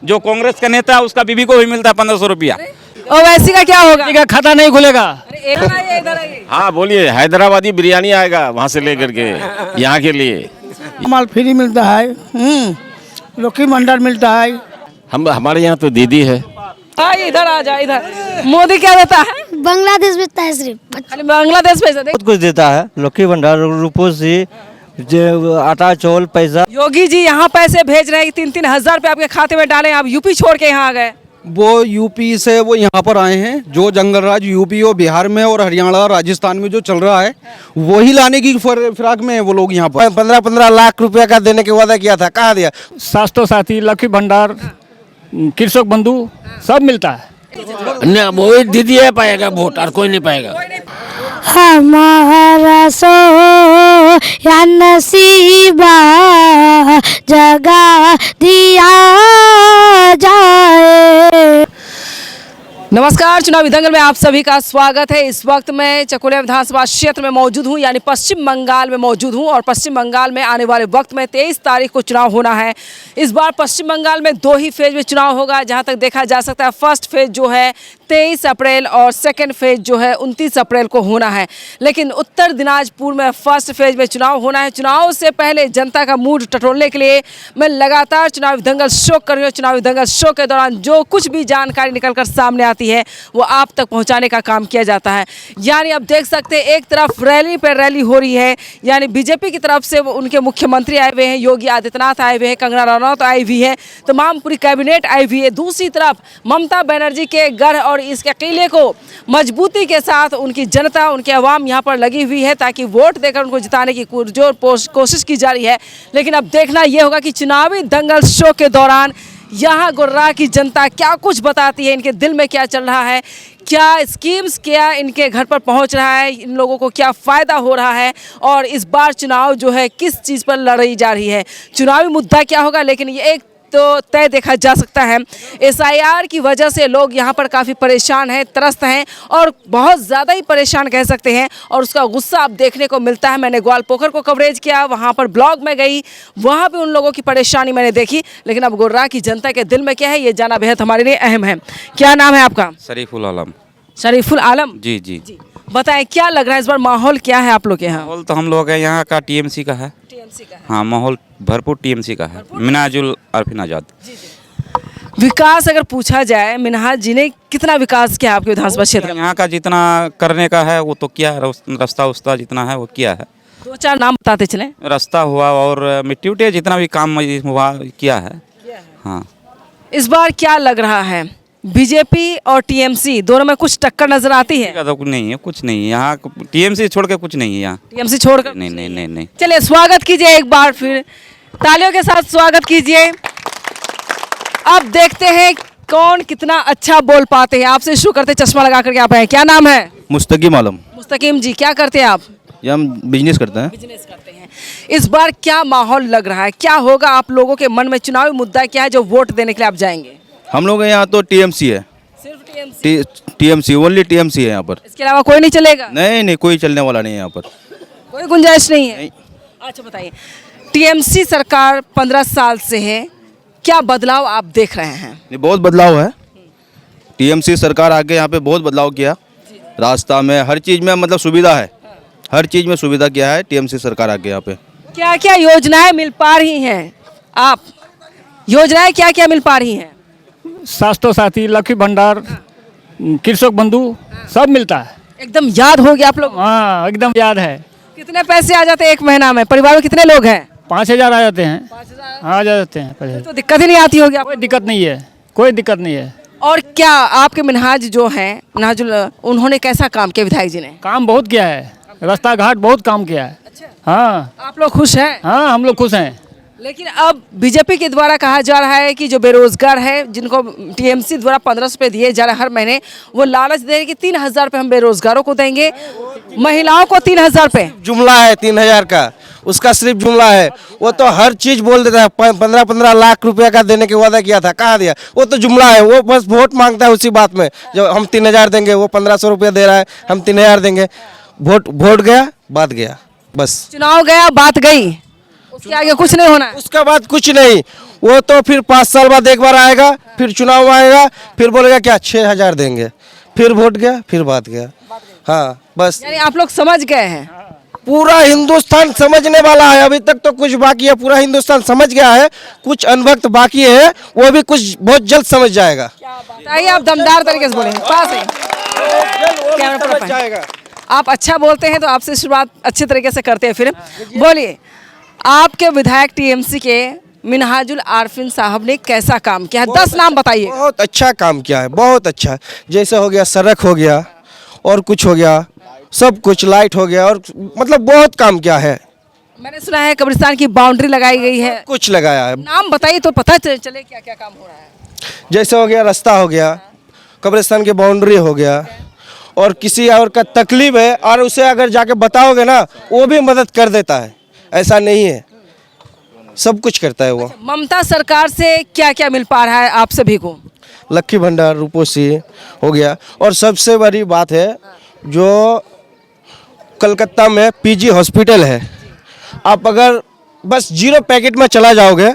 जो कांग्रेस का नेता है उसका बीवी को भी मिलता है 1500 रुपया। ओवैसी का क्या होगा? खाता नहीं खुलेगा। इधर आइए। हाँ बोलिए, हैदराबादी बिरयानी आएगा वहाँ से लेकर के यहाँ के लिए। माल फ्री मिलता है, लक्की भंडार मिलता है। हमारे यहाँ तो दीदी है। इधर आ जा इधर। मोदी क्या देता है? बांग्लादेश भेजता है सिर्फ। खाली बांग्लादेश पैसा दे। बहुत कुछ देता है, लक्की भंडार, रूपोसी, आटा चावल पैसा। योगी जी यहाँ पैसे भेज रहे हैं 3-3 हजार रुपए आपके खाते में डालें, आप यूपी छोड़ के यहाँ आ गए। वो यूपी से वो यहाँ पर आए हैं। जो जंगल राज यूपी और बिहार में और हरियाणा और राजस्थान में जो चल रहा है वही लाने की फिराक में है वो लोग यहाँ पर। 15-15 लाख रुपया का देने के वादा किया था, कहाँ दिया? स्वास्थ्य साथी, लक्की भंडार, कृषक बंधु सब मिलता है। वही दीदी है पाएगा वोट, और कोई नहीं पाएगा। हमारा सो या नसीबा जगा दिया जाए। नमस्कार, चुनावी दंगल में आप सभी का स्वागत है। इस वक्त मैं चकोलिया विधानसभा क्षेत्र में मौजूद हूं, यानी पश्चिम बंगाल में मौजूद हूं। और पश्चिम बंगाल में आने वाले वक्त में 23 तारीख को चुनाव होना है। इस बार पश्चिम बंगाल में 2 ही फेज में चुनाव होगा। जहां तक देखा जा सकता है, फर्स्ट फेज जो है 23 अप्रैल और सेकेंड फेज जो है 29 अप्रैल को होना है। लेकिन उत्तर दिनाजपुर में फर्स्ट फेज में चुनाव होना है। चुनाव से पहले जनता का मूड टटोलने के लिए मैं लगातार चुनावी दंगल शो कर रही हूँ। चुनावी दंगल शो के दौरान जो कुछ भी जानकारी निकलकर सामने आती है वो आप तक पहुंचाने का काम किया जाता है। यानी आप देख सकते हैं, एक तरफ रैली पर रैली हो रही है, यानी बीजेपी की तरफ से उनके मुख्यमंत्री आए हुए हैं, योगी आदित्यनाथ आए हुए हैं, कंगना रनौत आई हुई है, तमाम पूरी कैबिनेट आई हुई है। दूसरी तरफ ममता बनर्जी के गढ़ और इसके किले को मजबूती के साथ उनकी जनता, उनके अवाम यहाँ पर लगी हुई है ताकि वोट देकर उनको जिताने की पुरजोर कोशिश की जा रही है। लेकिन अब देखना यह होगा कि चुनावी दंगल शो के दौरान यहाँ गुर्रा की जनता क्या कुछ बताती है, इनके दिल में क्या चल रहा है, क्या स्कीम्स क्या इनके घर पर पहुँच रहा है, इन लोगों को क्या फ़ायदा हो रहा है, और इस बार चुनाव जो है किस चीज़ पर लड़ी जा रही है, चुनावी मुद्दा क्या होगा। लेकिन ये एक तो तय देखा जा सकता है, SIR की वजह से लोग यहाँ पर काफ़ी परेशान हैं, त्रस्त हैं, और बहुत ज़्यादा ही परेशान कह सकते हैं। और उसका गुस्सा अब देखने को मिलता है। मैंने ग्वालपोखर को कवरेज किया, वहाँ पर ब्लॉग में गई, वहाँ पे उन लोगों की परेशानी मैंने देखी। लेकिन अब गुर्रा की जनता के दिल में क्या है, ये जाना बेहद हमारे लिए अहम है। क्या नाम है आपका? शरीफुल आलम। शरीफुल आलम जी जी जी। बताएं, क्या लग रहा है इस बार माहौल क्या है आप लोग के यहाँ? माहौल तो हम लोग यहाँ का TMC का है। हाँ, माहौल भरपूर TMC का है। मिनाजुल अरफिन आजाद। विकास अगर पूछा जाए, मिन्हाज जी ने कितना विकास किया आपके विधानसभा क्षेत्र में? यहाँ का जितना करने का है वो तो किया है, रास्ता उस्ता जितना है वो किया है। 2-4 नाम बताते चलें। रास्ता हुआ और मिट्टी उट्टी जितना भी काम हुआ किया है। हाँ, इस बार क्या लग रहा है, बीजेपी और TMC दोनों में कुछ टक्कर नजर आती है? तो कुछ नहीं है, कुछ नहीं है यहाँ। TMC छोड़ के कुछ नहीं है यहाँ। TMC छोड़कर नहीं नहीं नहीं नहीं। चलिए स्वागत कीजिए एक बार फिर, तालियों के साथ स्वागत कीजिए। अब देखते हैं कौन कितना अच्छा बोल पाते हैं। आपसे शुरू करते, चश्मा लगा करके आप हैं, क्या नाम है? मुस्तकीम आलम। मुस्तकीम जी, क्या करते हैं आप? ये हम बिजनेस करते हैं। बिजनेस करते हैं। इस बार क्या माहौल लग रहा है, क्या होगा आप लोगों के मन में, चुनावी मुद्दा क्या है जो वोट देने के लिए आप जाएंगे? हम लोग यहाँ तो TMC है। सिर्फ TMC, ओनली TMC है यहाँ पर। इसके अलावा कोई नहीं चलेगा? नहीं नहीं, कोई चलने वाला नहीं है यहाँ पर। कोई गुंजाइश नहीं है? अच्छा बताइए, TMC सरकार 15 साल से है, क्या बदलाव आप देख रहे हैं? ये बहुत बदलाव है। TMC सरकार आके यहाँ पे बहुत बदलाव किया, रास्ता में हर चीज़ में मतलब सुविधा है, हर चीज़ में सुविधा किया है TMC सरकार आके यहाँ पे। क्या क्या योजनाएं मिल पा रही हैं आप, योजनाएं क्या क्या मिल पा रही हैं? स्वास्थ्य साथी, लक्की भंडार, कृषक बंधु सब मिलता है। एकदम याद हो गया आप लोग? हाँ, एकदम याद है। कितने पैसे आ जाते हैं एक महीना में? परिवार में कितने लोग हैं? 5000 आ जाते हैं। आ जाते हैं 5000। तो दिक्कत ही नहीं आती होगी आपको? कोई दिक्कत नहीं है, कोई दिक्कत नहीं है। और क्या आपके मिन्हाज जो हैं, मिन्हाजुल, उन्होंने कैसा काम किया विधायक जी ने? काम बहुत किया है, रास्ता घाट बहुत काम किया है। हाँ आप लोग खुश हैं? हाँ, हम लोग खुश हैं। लेकिन अब बीजेपी के द्वारा कहा जा रहा है कि जो बेरोजगार है, जिनको TMC द्वारा 1500 रुपये दिए जा रहे हैं हर महीने, वो लालच दे रहे हैं कि 3000 रुपये हम बेरोजगारों को देंगे, महिलाओं को 3000 रुपये। जुमला है 3000 का, उसका सिर्फ जुमला है। वो तो हर चीज बोल देता है। 15-15 लाख रुपया का देने के वादा किया था, कहाँ दिया? वो तो जुमला है, वो बस वोट मांगता है उसी बात में। जब हम 3000 देंगे, वो 1500 रुपया दे रहा है, हम 3000 देंगे। वोट गया, बात गया, बस। चुनाव गया, बात गई, उसके आगे कुछ नहीं होना है। उसका बाद कुछ नहीं। वो तो फिर 5 साल बाद एक बार आएगा, फिर चुनाव आएगा, फिर बोलेगा क्या 6,000 देंगे, फिर वोट गया, फिर बात गया। हाँ बस यानी आप लोग समझ गए हैं। पूरा हिंदुस्तान समझने वाला है, अभी तक तो कुछ बाकी है, पूरा हिंदुस्तान समझ गया है, कुछ अनवक्त बाकी है, वो भी कुछ बहुत जल्द समझ जाएगा। आइए आप दमदार तरीके से बोले, पास है कैमरा पर पाएं। जाएगा। आप अच्छा बोलते हैं तो आपसे शुरुआत अच्छे तरीके से करते हैं। फिर बोलिए, आपके विधायक टीएमसी के मिनहाजुल आरफिन साहब ने कैसा काम किया है? 10 नाम बताइए। बहुत अच्छा काम किया है, बहुत अच्छा। जैसे हो गया सड़क हो गया, और कुछ हो गया, सब कुछ लाइट हो गया, और मतलब बहुत काम किया है। मैंने सुना है कब्रिस्तान की बाउंड्री लगाई गई है। कुछ लगाया है। नाम बताइए तो पता चले क्या क्या काम हो रहा है। जैसे हो गया रास्ता हो गया, कब्रिस्तान की बाउंड्री हो गया, और किसी और का तकलीफ है और उसे अगर जाके बताओगे ना, वो भी मदद कर देता है, ऐसा नहीं है, सब कुछ करता है वो। ममता सरकार से क्या क्या मिल पा रहा है आप सभी को? लक्की भंडार, रूपोसी हो गया, और सबसे बड़ी बात है जो कलकत्ता में पीजी हॉस्पिटल है, आप अगर बस 0 पैकेट में चला जाओगे,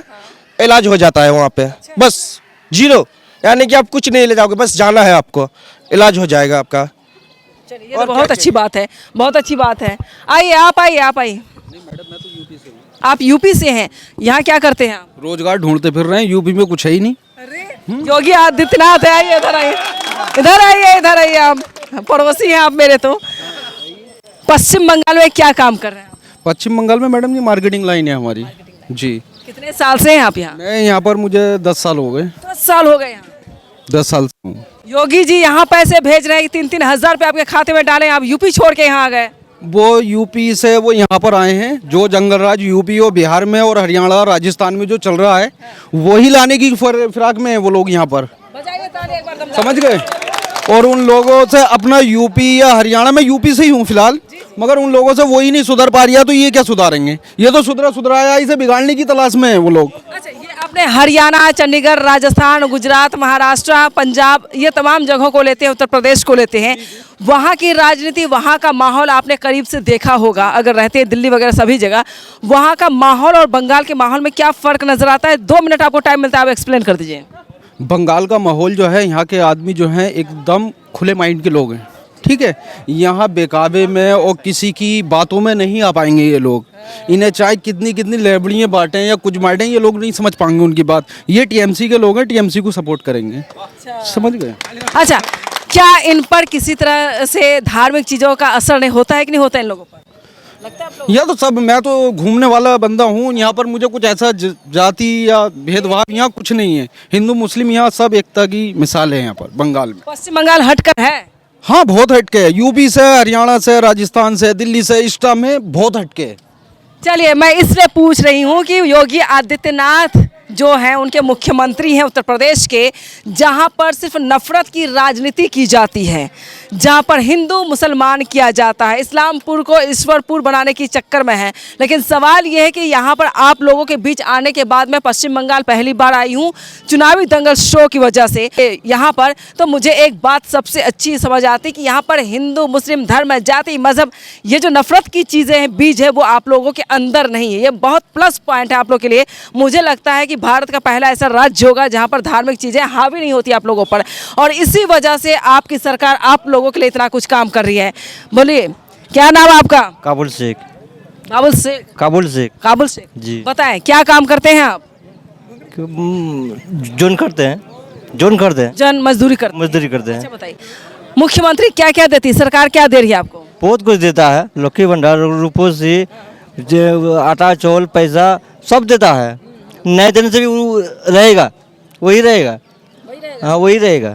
इलाज हो जाता है वहाँ पे, बस 0, यानी कि आप कुछ नहीं ले जाओगे, बस जाना है आपको, इलाज हो जाएगा आपका। चलिए, ये तो बहुत अच्छी बात है, बहुत अच्छी बात है। आइए आप आइए। आप यूपी से हैं, यहाँ क्या करते हैं आप? रोजगार ढूंढते फिर रहे हैं, यूपी में कुछ है ही नहीं। योगी आदित्यनाथ है, आइए इधर आइए आप पड़ोसी हैं आप मेरे। तो पश्चिम बंगाल में क्या काम कर रहे हैं आप? पश्चिम बंगाल में मैडम जी मार्केटिंग लाइन है हमारी जी। कितने साल से हैं आप यहाँ? मैं यहाँ पर मुझे 10 साल हो गए। 10 साल हो गए यहाँ। 10 साल से हूँ। योगी जी यहाँ पैसे भेज रहे हैं, 3-3 हज़ार रुपये आपके खाते में डाले, आप यूपी छोड़ के यहाँ आ गए। वो यूपी से वो यहाँ पर आए हैं, जो जंगल राज यूपी और बिहार में और हरियाणा राजस्थान में जो चल रहा है, वही लाने की फिराक में है वो लोग यहाँ पर, समझ गए। और उन लोगों से अपना यूपी या हरियाणा में, यूपी से ही हूँ फिलहाल, मगर उन लोगों से वही नहीं सुधर पा रही, तो ये क्या सुधारेंगे? ये तो सुधराया, इसे बिगाड़ने की तलाश में है वो लोग। अच्छा, ये आपने हरियाणा, चंडीगढ़, राजस्थान, गुजरात, महाराष्ट्र, पंजाब, ये तमाम जगहों को लेते हैं, उत्तर प्रदेश को लेते हैं, वहाँ की राजनीति, वहाँ का माहौल आपने करीब से देखा होगा, अगर रहते हैं दिल्ली वगैरह सभी जगह, वहाँ का माहौल और बंगाल के माहौल में क्या फ़र्क नज़र आता है? 2 मिनट आपको टाइम मिलता है, आप एक्सप्लेन कर दीजिए। बंगाल का माहौल जो है, यहाँ के आदमी जो हैं एकदम खुले माइंड के लोग हैं, ठीक है। यहाँ बेकाबे में और किसी की बातों में नहीं आ पाएंगे ये लोग। इन्हें चाहे कितनी लेबड़ियाँ बांटें या कुछ बांटें, ये लोग नहीं समझ पाएंगे उनकी बात। ये टीएमसी के लोग हैं, टीएमसी को सपोर्ट करेंगे, समझ गए। अच्छा, क्या इन पर किसी तरह से धार्मिक चीज़ों का असर नहीं होता है कि नहीं होता है इन लोगों पर? लगता है आप लोगों यह तो सब, मैं तो घूमने वाला बंदा हूँ, यहाँ पर मुझे कुछ ऐसा जाति या भेदभाव यहाँ कुछ नहीं है। हिंदू मुस्लिम यहाँ सब एकता की मिसाल है यहाँ पर बंगाल में। को पश्चिम बंगाल हटकर है? हाँ, बहुत हटके है, यूपी से, हरियाणा से, राजस्थान से, दिल्ली से, इस टाइम में बहुत हटके है। चलिए, मैं इसलिए पूछ रही हूँ कि योगी आदित्यनाथ जो हैं, उनके मुख्यमंत्री हैं उत्तर प्रदेश के, जहाँ पर सिर्फ नफरत की राजनीति की जाती है, जहाँ पर हिंदू मुसलमान किया जाता है, इस्लामपुर को ईश्वरपुर बनाने की चक्कर में है। लेकिन सवाल ये है कि यहाँ पर आप लोगों के बीच आने के बाद, मैं पश्चिम बंगाल पहली बार आई हूँ चुनावी दंगल शो की वजह से यहाँ पर, तो मुझे एक बात सबसे अच्छी समझ आती कि यहाँ पर हिंदू मुस्लिम धर्म, जाति, मजहब, ये जो नफरत की चीज़ें हैं, बीज है, वो आप लोगों के अंदर नहीं है। ये बहुत प्लस पॉइंट है आप लोगों के लिए। मुझे लगता है कि भारत का पहला ऐसा राज्य होगा जहां पर धार्मिक चीजें हावी नहीं होती आप लोगों पर, और इसी वजह से आपकी सरकार आप लोगों के लिए इतना कुछ काम कर रही है। बोलिए, क्या नाम है आपका? काबुल शेख। काबुल शेख। काबुल शेख। काबुल शेख जी। बताएं, क्या काम करते हैं आप? जोन करते हैं, जन मजदूरी करते हैं। हैं। अच्छा बताइए, मुख्यमंत्री क्या क्या देती है, सरकार क्या दे रही है आपको? बहुत कुछ देता है, लक्की भंडार, रूपोसी, आटा चावल पैसा सब देता है। नए देने से भी वो रहेगा, वही रहेगा। हाँ, वही रहेगा,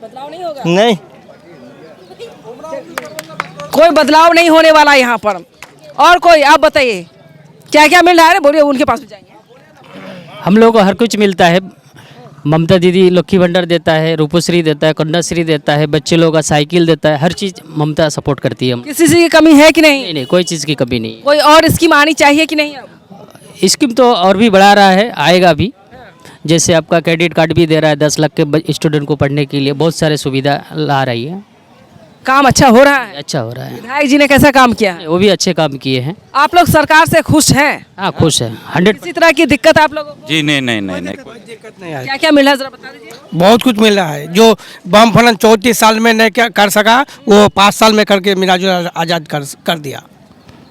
बदलाव नहीं होगा? नहीं, कोई बदलाव नहीं होने वाला यहाँ पर। और कोई आप बताइए, क्या क्या मिल रहा है? बोलिए, उनके पास भी जाएंगे। हम लोग को हर कुछ मिलता है। ममता दीदी लक्की भंडार देता है, रूपश्री देता है, कन्याश्री देता है, बच्चे लोगों का साइकिल देता है, हर चीज़ ममता सपोर्ट करती है। किसी चीज़ की कमी है कि नहीं? नहीं, कोई चीज़ की कमी नहीं। कोई और स्कीम आनी चाहिए कि नहीं? अब स्कीम तो और भी बढ़ा रहा है, आएगा भी। जैसे आपका क्रेडिट कार्ड भी दे रहा है 10 लाख के स्टूडेंट को पढ़ने के लिए, बहुत सारे सुविधा ला रही है। काम अच्छा हो रहा है? अच्छा हो रहा है। विधायक जी ने कैसा काम किया है? वो भी अच्छे काम किए हैं। आप लोग सरकार से खुश हैं? हाँ खुश है 100। किसी तरह की दिक्कत आप लोगों को? जी नहीं क्या क्या मिला है जरा बता दीजिए। बहुत कुछ मिल रहा है। जो बम फलन 34 साल में नहीं कर सका, वो 5 साल में करके मिलाजुल आज़ाद कर दिया।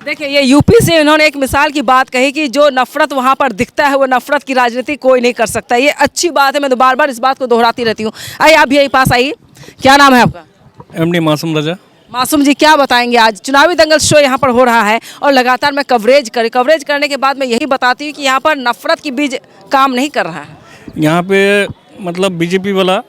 देखिए, ये यूपी से इन्होंने एक मिसाल की बात कही कि जो नफरत वहाँ पर दिखता है वो नफरत की राजनीति कोई नहीं कर सकता। ये अच्छी बात है, मैं तो बार बार इस बात को दोहराती रहती हूँ। आइए आप भी यही पास आइए। क्या नाम है आपका? एमडी मासूम रजा। मासूम जी, क्या बताएंगे? आज चुनावी दंगल शो यहाँ पर हो रहा है और लगातार मैं कवरेज करने के बाद मैं यही बताती हूँ कि यहाँ पर नफरत की बीज काम नहीं कर रहा है। यहाँ पे मतलब बीजेपी वाला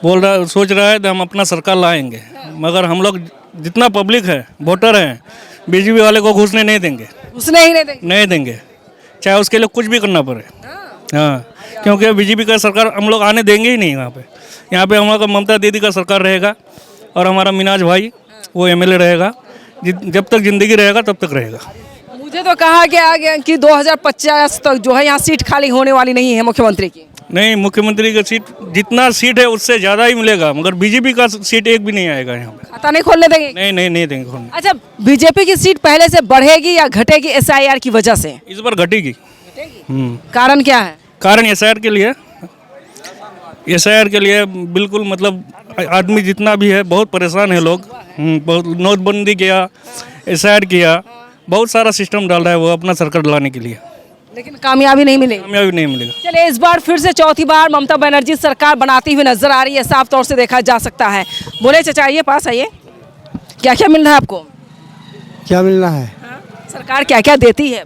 सोच रहा है कि हम अपना सरकार लाएंगे, मगर हम लोग जितना पब्लिक है, वोटर हैं, बीजेपी वाले को घुसने नहीं देंगे। उसने ही नहीं देंगे, चाहे उसके लिए कुछ भी करना पड़े। हाँ, क्योंकि बीजेपी का सरकार हम लोग आने देंगे ही नहीं। यहाँ पे हम लोग का ममता दीदी का सरकार रहेगा और हमारा मिनाज भाई वो एमएलए रहेगा। जब तक जिंदगी रहेगा तब तक रहेगा। मुझे तो कहा गया कि 2050 तक जो है यहाँ सीट खाली होने वाली नहीं है मुख्यमंत्री की। नहीं, मुख्यमंत्री का सीट जितना सीट है उससे ज़्यादा ही मिलेगा, मगर बीजेपी का सीट एक भी नहीं आएगा यहाँ पे। खाता नहीं खोलने देंगे? नहीं देंगे खोलने। अच्छा, बीजेपी की सीट पहले से बढ़ेगी या घटेगी एसआईआर की वजह से? इस बार घटेगी। कारण क्या है? कारण एसआईआर के लिए बिल्कुल, मतलब आदमी जितना भी है बहुत परेशान है लोग। बहुत नोटबंदी किया, एसआईआर किया, बहुत सारा सिस्टम डाल रहा है वो अपना सरकार लाने के लिए, लेकिन कामयाबी नहीं मिलेगी। कामयाबी नहीं मिलेगा। चलिए, इस बार फिर से चौथी बार ममता बनर्जी सरकार बनाती हुई नजर आ रही है, साफ तौर से देखा जा सकता है। बोले चाचा, आइए पास आइए। क्या क्या मिल रहा है आपको? क्या मिल रहा है? सरकार क्या क्या देती है?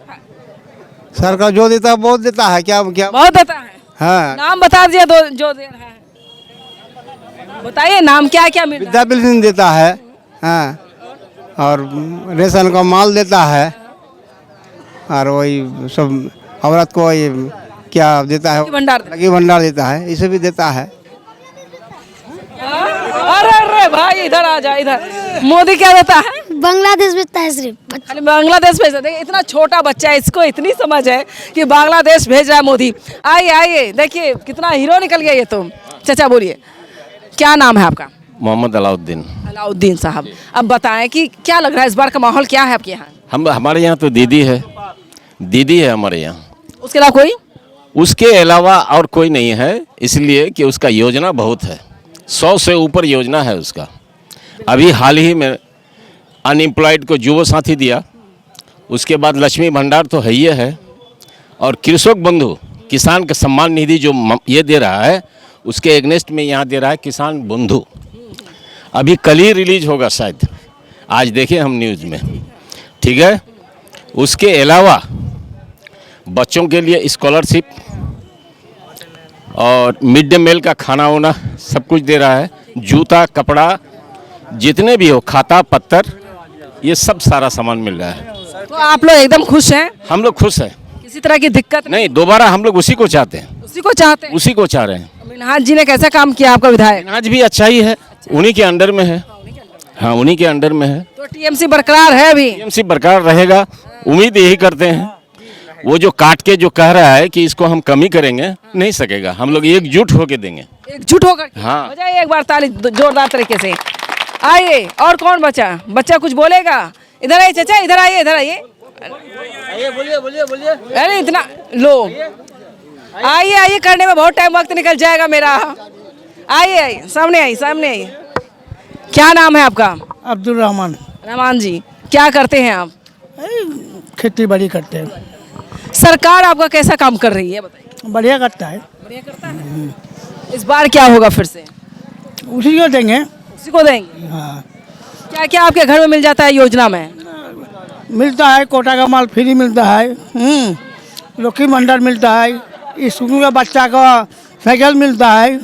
सरकार जो देता है बहुत देता है। क्या बहुत देता है। हाँ, नाम बता दीजिए जो दे रहा है। बताइए नाम क्या क्या मिल रहा है? विद्या पेंशन देता है। हाँ, और रेशन का माल देता है, और वही सब औरत को वही क्या देता है, लकी भंडार देता है, इसे भी देता है। अरे भाई इधर आ जा, इधर। मोदी क्या देता है? बांग्लादेश भेजता है सिर्फ। खाली बांग्लादेश भेज देखिए, इतना छोटा बच्चा है, इसको इतनी समझ है कि बांग्लादेश भेज रहा है मोदी। आइए देखिए कितना हीरो निकल गया ये तो। चाचा बोलिए, क्या नाम है आपका? मोहम्मद अलाउद्दीन। अलाउद्दीन साहब, अब बताएं कि क्या लग रहा है इस बार का माहौल क्या है आपके यहाँ? हमारे यहाँ तो दीदी है हमारे यहाँ। उसके अलावा कोई? उसके अलावा और कोई नहीं है, इसलिए कि उसका योजना बहुत है, 100 से ऊपर योजना है उसका। अभी हाल ही में अनएम्प्लॉयड को युवा साथी दिया, उसके बाद लक्ष्मी भंडार तो है ही है, और कृषक बंधु किसान का सम्मान निधि जो ये दे रहा है, उसके एगनेस्ट में यहाँ दे रहा है किसान बंधु। अभी कल ही रिलीज होगा शायद, आज देखें हम न्यूज़ में, ठीक है। उसके अलावा बच्चों के लिए स्कॉलरशिप और मिड डे मील का खाना वाना सब कुछ दे रहा है, जूता कपड़ा जितने भी हो, खाता पत्तर, ये सब सारा सामान मिल रहा है। तो आप लोग एकदम खुश हैं? हम लोग खुश हैं, किसी तरह की दिक्कत नहीं। दोबारा हम लोग उसी को चाहते हैं। उसी को चाहते हैं? उसी को चाह रहे हैं। मिन्हाज जी ने कैसा काम किया आपका विधायक? मिन्हाज भी अच्छा ही है, उन्हीं के अंडर में है। हाँ, उन्हीं के अंडर में है। तो टीएमसी बरकरार है अभी? टीएमसी बरकरार रहेगा, उम्मीद यही करते हैं। वो जो काट के जो कह रहा है कि इसको हम कमी करेंगे, नहीं सकेगा। हम लोग एकजुट होकर देंगे। एकजुट होकर? हाँ। हो जाए एक बार ताली जोरदार तरीके से। आइए, और कौन बच्चा कुछ बोलेगा? इधर आइए चाचा, इधर आइए, इधर आइए। बोलिए। अरे इतना लो, आइए करने में बहुत टाइम वक्त निकल जाएगा मेरा। आइए सामने आइए। क्या नाम है आपका? अब्दुल रहमान। रहमान जी, क्या करते हैं आप? खेती बाड़ी करते हैं। सरकार आपका कैसा काम कर रही है बताइए? बढ़िया करता है। बढ़िया करता है। इस बार क्या होगा फिर से? उसी को देंगे। उसी को देंगे? हाँ। क्या क्या आपके घर में मिल जाता है योजना में? मिलता है, कोटा का माल फ्री मिलता है, लकी भंडार मिलता है, स्कूल का बच्चा का साइकिल मिलता है,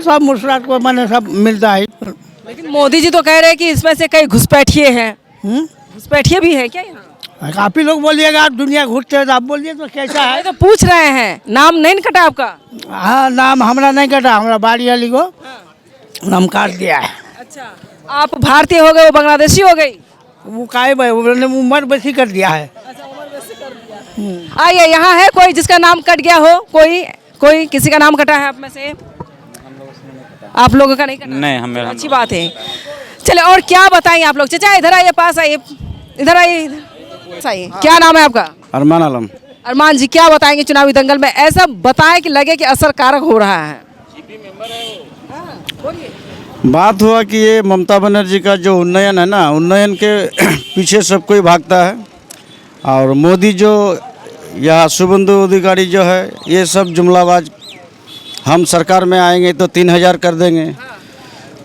सब मुसरात को मैंने सब मिलता है। लेकिन मोदी जी तो कह रहे हैं कि इसमें से कई घुसपैठिए हैं। घुसपैठिए भी है क्या यहाँ? काफी लोग बोलिएगा, आप दुनिया घूरते हैं तो आप बोलिए तो कैसा है? तो पूछ रहे हैं, नाम नहीं कटा आपका? हाँ, नाम हमारा नहीं कटा, हमारा बाड़ी वाली को नाम काट दिया है। अच्छा, आप भारतीय हो गए, वो बांग्लादेशी हो गई? वो काय भाई, उन्होंने उम्र बेसी कर दिया है। आइए, यहाँ है कोई जिसका नाम कट गया हो? कोई किसी का नाम कटा है आप में से? आप लोगों का नहीं कटा? नहीं, हमें अच्छी बात है। चले और क्या बताएंगे आप लोग? चाचा इधर आइए, पास आइए, इधर आइए, पास आइए। क्या नाम है आपका? अरमान आलम। अरमान जी, क्या बताएंगे चुनावी दंगल में? ऐसा बताएं कि लगे कि असरकारक हो रहा है। बात हुआ कि ये ममता बनर्जी का जो उन्नयन है ना, उन्नयन के पीछे सब कोई भागता है, और मोदी जो या शुभेंदु अधिकारी जो है, ये सब जुमलाबाज। हम सरकार में आएंगे तो 3000 कर देंगे,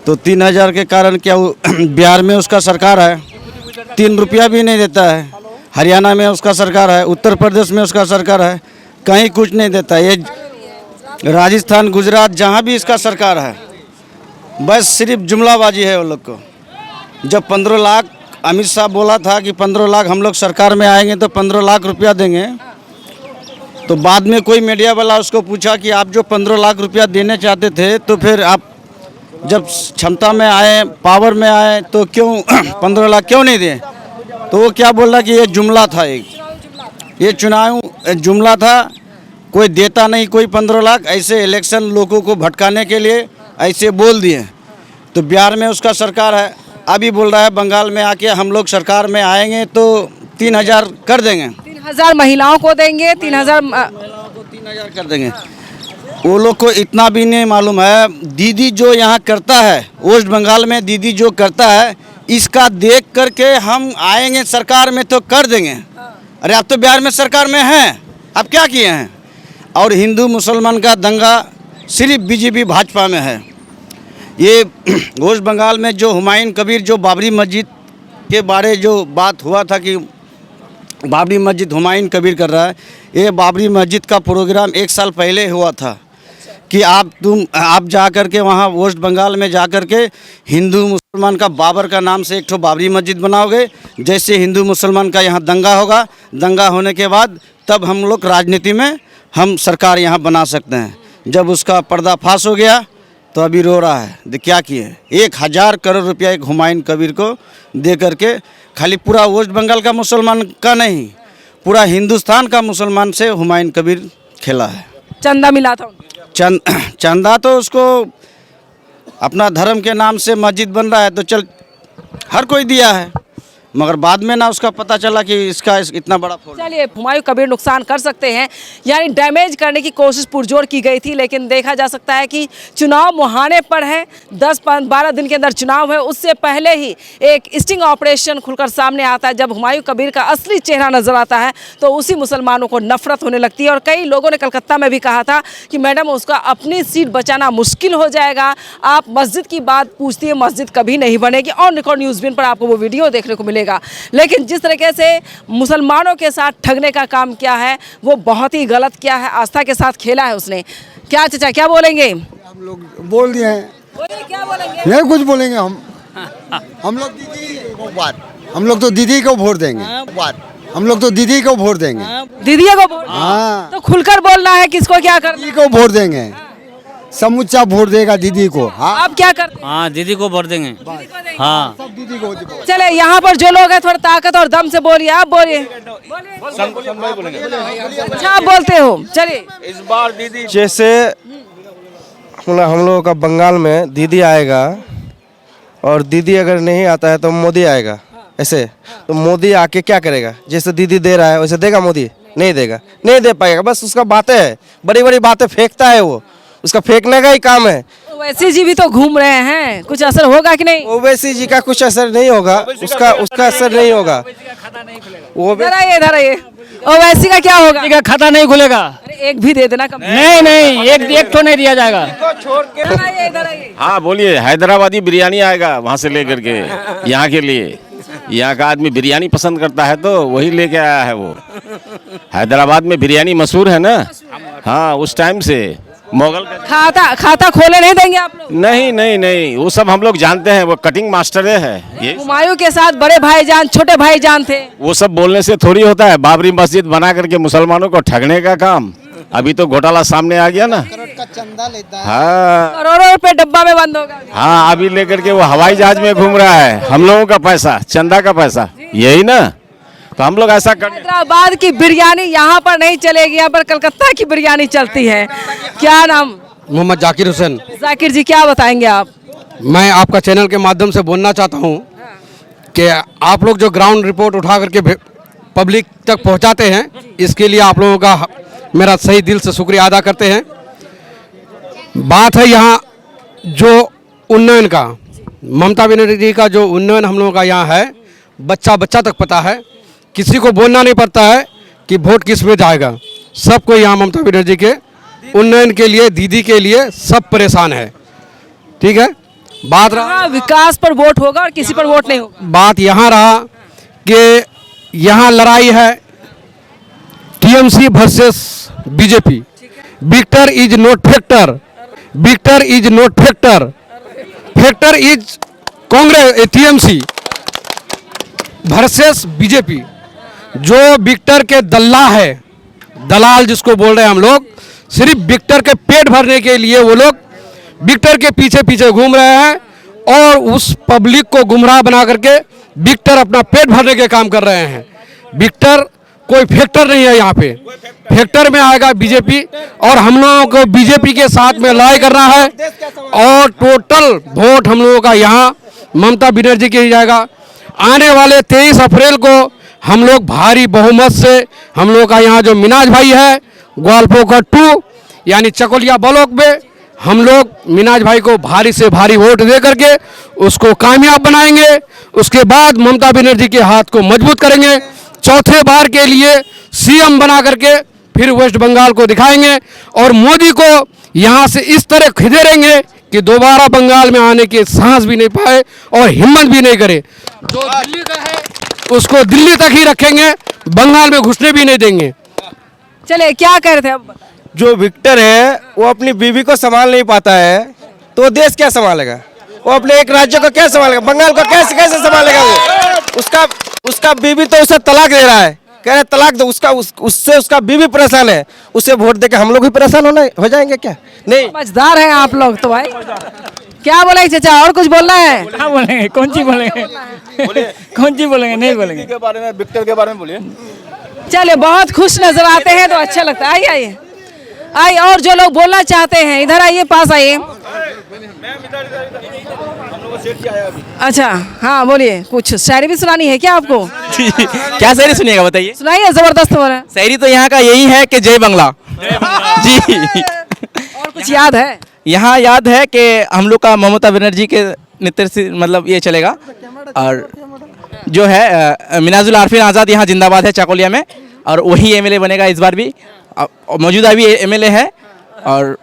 तो 3000 के कारण क्या बिहार में उसका सरकार है 3 रुपया भी नहीं देता है, हरियाणा में उसका सरकार है, उत्तर प्रदेश में उसका सरकार है, कहीं कुछ नहीं देता। ये राजस्थान, गुजरात, जहाँ भी इसका सरकार है, बस सिर्फ जुमलाबाजी है वो लोग को। जब 15 लाख अमित शाह बोला था कि 15 लाख हम लोग सरकार में आएंगे तो 15 लाख रुपया देंगे, तो बाद में कोई मीडिया वाला उसको पूछा कि आप जो 15 लाख रुपया देने चाहते थे, तो फिर आप जब क्षमता में आए, पावर में आए, तो क्यों 15 लाख क्यों नहीं दिए? तो वो क्या बोल रहा कि ये जुमला था, ये चुनाव जुमला था, कोई देता नहीं कोई 15 लाख, ऐसे इलेक्शन लोगों को भटकाने के लिए ऐसे बोल दिए। तो बिहार में उसका सरकार है, अभी बोल रहा है बंगाल में आके हम लोग सरकार में आएंगे तो 3000 कर देंगे, 3000 महिलाओं को देंगे, 3000 कर देंगे। वो लोग को इतना भी नहीं मालूम है, दीदी जो यहाँ करता है, वेस्ट बंगाल में दीदी जो करता है, इसका देख करके हम आएंगे सरकार में तो कर देंगे। अरे आप तो बिहार में सरकार में हैं, आप क्या किए हैं? और हिंदू मुसलमान का दंगा सिर्फ बीजेपी भाजपा में है। ये वेस्ट बंगाल में जो हुमायूं कबीर जो बाबरी मस्जिद के बारे जो बात हुआ था कि बाबरी मस्जिद हुमायूं कबीर कर रहा है, ये बाबरी मस्जिद का प्रोग्राम 1 साल पहले हुआ था कि आप जा कर के वहाँ वेस्ट बंगाल में जा कर के हिंदू मुसलमान का बाबर का नाम से एक ठो बाबरी मस्जिद बनाओगे, जैसे हिंदू मुसलमान का यहाँ दंगा होगा, दंगा होने के बाद तब हम लोग राजनीति में हम सरकार यहाँ बना सकते हैं। जब उसका पर्दाफाश हो गया तो अभी रो रहा है। क्या किए? 1000 करोड़ रुपया एक हुमायूं कबीर को दे करके, खाली पूरा वेस्ट बंगाल का मुसलमान का नहीं, पूरा हिंदुस्तान का मुसलमान से हुमायूं कबीर खेला है। चंदा मिला था, चंदा तो उसको अपना धर्म के नाम से मस्जिद बन रहा है तो चल हर कोई दिया है, मगर बाद में ना उसका पता चला कि इसका इतना बड़ा फोड़। चलिए, हुमायूं कबीर नुकसान कर सकते हैं, यानी डैमेज करने की कोशिश पुरजोर की गई थी, लेकिन देखा जा सकता है कि चुनाव मुहाने पर है। 10-12 दिन के अंदर चुनाव है, उससे पहले ही एक स्टिंग ऑपरेशन खुलकर सामने आता है। जब हुमायूं कबीर का असली चेहरा नजर आता है तो उसी मुसलमानों को नफरत होने लगती है। और कई लोगों ने कलकत्ता में भी कहा था कि मैडम उसका अपनी सीट बचाना मुश्किल हो जाएगा, आप मस्जिद की बात पूछती है, मस्जिद कभी नहीं बनेगी। और रिकॉर्ड न्यूज़ पर आपको वो वीडियो देखने को मिलेगा। लेकिन जिस तरीके से मुसलमानों के साथ ठगने का काम किया है वो बहुत ही गलत किया है, आस्था के साथ खेला है उसने। क्या चाचा क्या बोलेंगे? हम लोग बोल दिए हैं, बोलिए क्या बोलेंगे? नहीं कुछ बोलेंगे हम लोग दीदी को बात, हम लोग तो दीदी को वोट देंगे, हम लोग तो दीदी को वोट देंगे, दीदी को वोट? हाँ, तो खुलकर बोलना है किसको क्या करना। दीदी को वोट देंगे, समूचा वोट देगा दीदी को। हाँ, आप क्या करते हैं? हाँ, दीदी को वोट देंगे। हाँ, सब दीदी को। चले, यहाँ पर जो लोग हैं थोड़ा ताकत और दम से बोलिए, आप बोलिए। अच्छा आप बोलते हो, चलिए। इस बार दीदी जैसे हम लोगों का बंगाल में दीदी आएगा, और दीदी अगर नहीं आता है तो मोदी आएगा, ऐसे तो मोदी आके क्या करेगा? जैसे दीदी दे रहा है वैसे देगा मोदी? नहीं देगा, नहीं दे पाएगा। बस उसका बातें है, बड़ी बड़ी बातें फेंकता है वो, उसका फेंकने का ही काम है। ओवैसी जी भी तो घूम रहे हैं, कुछ असर होगा कि नहीं? ओवैसी जी का कुछ असर नहीं होगा, उसका असर नहीं होगा। वो इधर आइए, ओवैसी का क्या होगा? का खाता नहीं खुलेगा। अरे एक भी दे देना कम। नहीं, एक तो नहीं दिया जाएगा। इधर आइए। हाँ बोलिए, हैदराबादी बिरयानी आएगा वहाँ से लेकर के यहाँ के लिए। यहाँ का आदमी बिरयानी पसंद करता है तो वही लेके आया है वो। हैदराबाद में बिरयानी मशहूर है ना। हाँ, उस टाइम से मुगल खाता खोले नहीं देंगे आप लोग? नहीं, वो सब हम लोग जानते हैं, वो कटिंग मास्टर है ये। हुमायूं के साथ बड़े भाईजान छोटे भाईजान थे, वो सब बोलने से थोड़ी होता है। बाबरी मस्जिद बना करके मुसलमानों को ठगने का काम, अभी तो घोटाला सामने आ गया ना। करोड़ का चंदा लेता है, हाँ, करोड़ों रुपए डब्बा में बंद होगा। हाँ, अभी लेकर के वो हवाई जहाज में घूम रहा है, हम लोगों का पैसा, चंदा का पैसा, यही ना। तो हम लोग ऐसा कर, हैदराबाद की बिरयानी यहाँ पर नहीं चलेगी, यहाँ पर कलकत्ता की बिरयानी चलती है। क्या नाम? मोहम्मद जाकिर हुसैन। जाकिर जी क्या बताएंगे आप? मैं आपका चैनल के माध्यम से बोलना चाहता हूँ कि आप लोग जो ग्राउंड रिपोर्ट उठा करके पब्लिक तक पहुँचाते हैं, इसके लिए आप लोगों का मेरा सही दिल से शुक्रिया अदा करते हैं। बात है यहाँ जो उन्नयन का, ममता बनर्जी का जो उन्नयन हम लोगों का यहाँ है, बच्चा बच्चा तक पता है, किसी को बोलना नहीं पड़ता है कि वोट किस में जाएगा। सबको यहाँ ममता बनर्जी के उन्नयन के लिए, दीदी के लिए सब परेशान है। ठीक है, बात रहा विकास पर वोट होगा और किसी पर वोट नहीं होगा। बात यहाँ रहा कि यहाँ लड़ाई है TMC versus BJP. Victor is not factor, Victor is not factor, factor is Congress TMC versus BJP. जो विक्टर के दल्ला है, दलाल जिसको बोल रहे हैं हम लोग, सिर्फ विक्टर के पेट भरने के लिए वो लोग विक्टर के पीछे पीछे घूम रहे हैं और उस पब्लिक को गुमराह बना करके विक्टर अपना पेट भरने के काम कर रहे हैं। विक्टर कोई फैक्टर नहीं है यहाँ पे, फैक्टर में आएगा बीजेपी और हम लोगों को बीजेपी के साथ में लड़ाई करना है और टोटल वोट हम लोगों का यहाँ ममता बनर्जी के ही जाएगा। आने वाले 23 अप्रैल को हम लोग भारी बहुमत से हम लोग का यहाँ जो मिनाज भाई है ग्वालपोखर 2 यानी चकोलिया ब्लॉक में हम लोग मिनाज भाई को भारी से भारी वोट दे करके उसको कामयाब बनाएंगे। उसके बाद ममता बनर्जी के हाथ को मजबूत करेंगे, चौथे बार के लिए सीएम बना करके फिर वेस्ट बंगाल को दिखाएंगे और मोदी को यहाँ से इस तरह खदेड़ेंगे कि दोबारा बंगाल में आने के साहस भी नहीं पाए और हिम्मत भी नहीं करे। जो दिल्ली का है उसको दिल्ली तक ही रखेंगे, बंगाल में घुसने भी नहीं देंगे। चलिए, क्या कह रहे थे अब? जो विक्टर है वो अपनी बीवी को संभाल नहीं पाता है तो देश क्या संभालेगा? वो अपने एक राज्य को क्या संभालेगा? बंगाल को कैसे कैसे संभालेगा? वो उसका बीवी तो उसे तलाक दे रहा है, कह रहे तलाक दो। उससे उसका बीवी परेशान है, उससे वोट देकर हम लोग भी परेशान हो जाएंगे क्या? नहीं, समझदार हैं आप लोग तो भाई। क्या बोलेंगे चाचा, और कुछ बोलना है? क्या बोलेंगे, कौन सी बोलेंगे, कौन सी बोलेंगे, नहीं बोलेंगे। के बारे में, विक्टर के बारे में बोलिए। चलिए, बहुत खुश नजर आते हैं तो अच्छा लगता है। आइए आइए आइए, और जो लोग बोलना चाहते हैं इधर आइए, पास आइए। अच्छा, हाँ बोलिए, कुछ शायरी भी सुनानी है क्या आपको? क्या शायरी सुनिएगा बताइए? सुनाइए, जबरदस्त हो रहा है। शायरी तो यहाँ का यही है कि जय बंगला जी। और कुछ याद है? यहाँ याद है कि हम लोग का ममता बनर्जी के नेतृत्व से मतलब ये चलेगा और जो है मिनाजुल आरफीन आज़ाद यहाँ जिंदाबाद है चकोलिया में और वही एमएलए बनेगा इस बार भी, मौजूदा भी एमएलए है और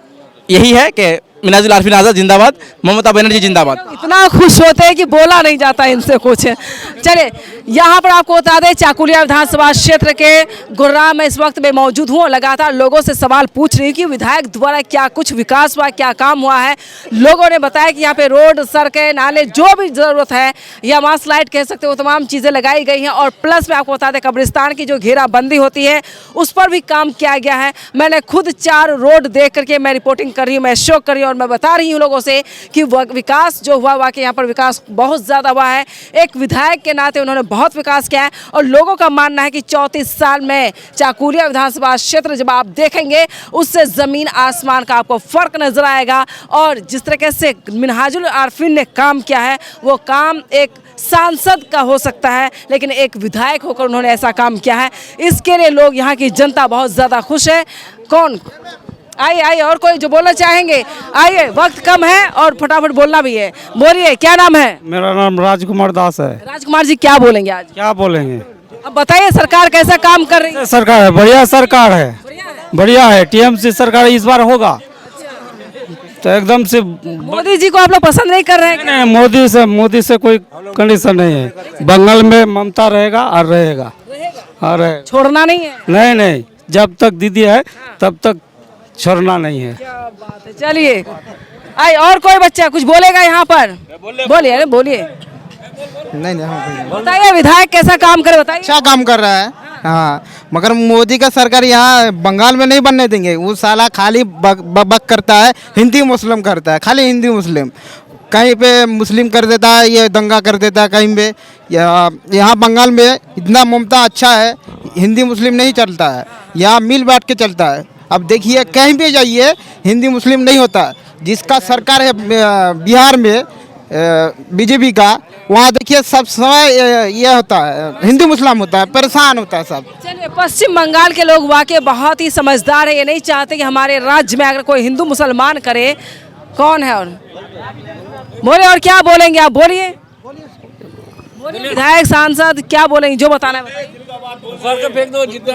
यही है कि मिनाजुल आरफीन आज़ाद जिंदाबाद, ममता बनर्जी जिंदाबाद। इतना खुश होते हैं कि बोला नहीं जाता इनसे कुछ। चलिए, यहाँ पर आपको बता दें चाकुलिया विधानसभा क्षेत्र के गुर्राम में इस वक्त मैं मौजूद हूँ और लगातार लोगों से सवाल पूछ रही हूँ कि विधायक द्वारा क्या कुछ विकास हुआ, क्या काम हुआ है। लोगों ने बताया कि यहाँ पे रोड, सड़कें, नाले, जो भी ज़रूरत है या मास लाइट कह सकते हो, तमाम चीज़ें लगाई गई हैं और प्लस में आपको बता दें कब्रिस्तान की जो घेराबंदी होती है उस पर भी काम किया गया है। मैंने खुद 4 रोड देख करके मैं रिपोर्टिंग कर रही हूँ, मैं शो कर रही हूँ और मैं बता रही हूँ लोगों से कि विकास जो हुआ वाकई यहाँ पर विकास बहुत ज़्यादा हुआ है। एक विधायक के नाते उन्होंने बहुत विकास किया है और लोगों का मानना है कि 34 साल में चाकुलिया विधानसभा क्षेत्र जब आप देखेंगे उससे ज़मीन आसमान का आपको फ़र्क नजर आएगा। और जिस तरीके से मिनहाजुल आरफीन ने काम किया है वो काम एक सांसद का हो सकता है, लेकिन एक विधायक होकर उन्होंने ऐसा काम किया है। इसके लिए लोग, यहाँ की जनता बहुत ज़्यादा खुश है। कौन? आइए आइए, और कोई जो बोलना चाहेंगे? आइए, वक्त कम है और फटाफट बोलना भी है। बोलिए, क्या नाम है? मेरा नाम राजकुमार दास है। राजकुमार जी, क्या बोलेंगे आज? क्या बोलेंगे? अब बताइए, सरकार कैसा काम कर रही है? सरकार है, बढ़िया सरकार है, बढ़िया है। टीएमसी सरकार इस बार होगा तो एकदम से। मोदी जी को आप लोग पसंद नहीं कर रहे हैं? नहीं, मोदी से कोई कंडीशन नहीं है। बंगाल में ममता रहेगा और रहेगा और छोड़ना नहीं है। नहीं, जब तक दीदी है तब तक छोड़ना नहीं है। क्या बात है। चलिए, आई और कोई बच्चा कुछ बोलेगा यहाँ पर? बोलिए, अरे बोलिए। नहीं, बताइए, विधायक कैसा काम करे बताइए। अच्छा काम कर रहा है, हाँ, मगर मोदी का सरकार यहाँ बंगाल में नहीं बनने देंगे। वो साला खाली बक करता है, हिंदी मुस्लिम करता है, खाली हिंदी मुस्लिम। कहीं पे मुस्लिम कर देता है, ये दंगा कर देता है कहीं पे। यहाँ बंगाल में इतना ममता अच्छा है, हिंदी मुस्लिम नहीं चलता है, यहाँ मिल बांट के चलता है। अब देखिए, कहीं पे जाइए हिंदी मुस्लिम नहीं होता। जिसका सरकार है बिहार में, बीजेपी का, वहाँ देखिए सब समय ये होता है, हिंदू मुस्लिम होता है, परेशान होता है सब। चलिए, पश्चिम बंगाल के लोग वाकई बहुत ही समझदार है, ये नहीं चाहते कि हमारे राज्य में अगर कोई हिंदू मुसलमान करे। कौन है? और बोले, और क्या बोलेंगे आप? बोलिए, विधायक सांसद क्या बोलेंगे, जो बताना है।